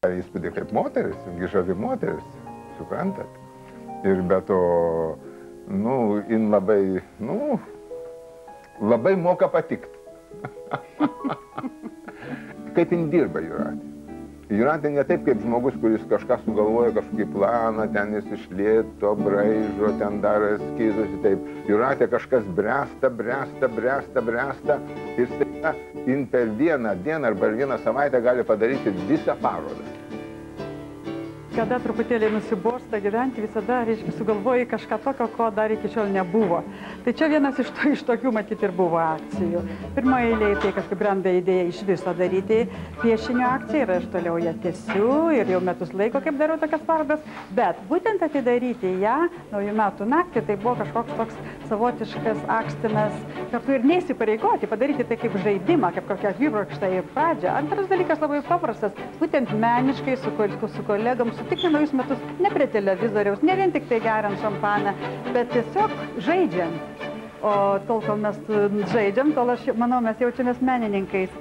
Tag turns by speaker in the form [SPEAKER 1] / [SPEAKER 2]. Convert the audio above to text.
[SPEAKER 1] įspūdį kaip moteris, žavi moteris, suprantat. Ir be to, jin labai moka patikt. Kaip jin dirba Jūratė. Jūratė ne taip kaip žmogus, kuris kažką sugalvoja, kažkokį planą, ten jis iš lėto braižo, ten daro eskizus ir taip. Jūratė kažkas bręsta ir staiga jin per vieną dieną arba per vieną savaitę gali padaryti visą parodą.
[SPEAKER 2] Kada truputėlį nusibosta gyventi, visada, reiškia, sugalvoji kažką tokio, ko dar iki šiol nebuvo. Tai čia vienas iš tokių, matyt, ir buvo akcijų. Pirmoje eilėje tai kažkaip brenda idėja iš viso daryti piešinio akciją ir aš toliau ją tęsiu ir jau metus laiko, kaip darau tokias parodas. Bet būtent atidaryti ją naujų metų naktį, tai buvo kažkoks toks savotiškas akstinas, kartu ir neįsipareigoti, padaryti tai kaip žaidimą, kaip kokią akibrokštąją pradžią. Antras dalykas labai paprastas, būtent meniškai su kolegom sutikti naujus metus, ne prie televizoriaus, ne vien tik tai geriant šampaną, bet tiesiog žaidžiam. O tol, kol mes žaidžiam, tol aš manau, mes jaučiamės menininkais.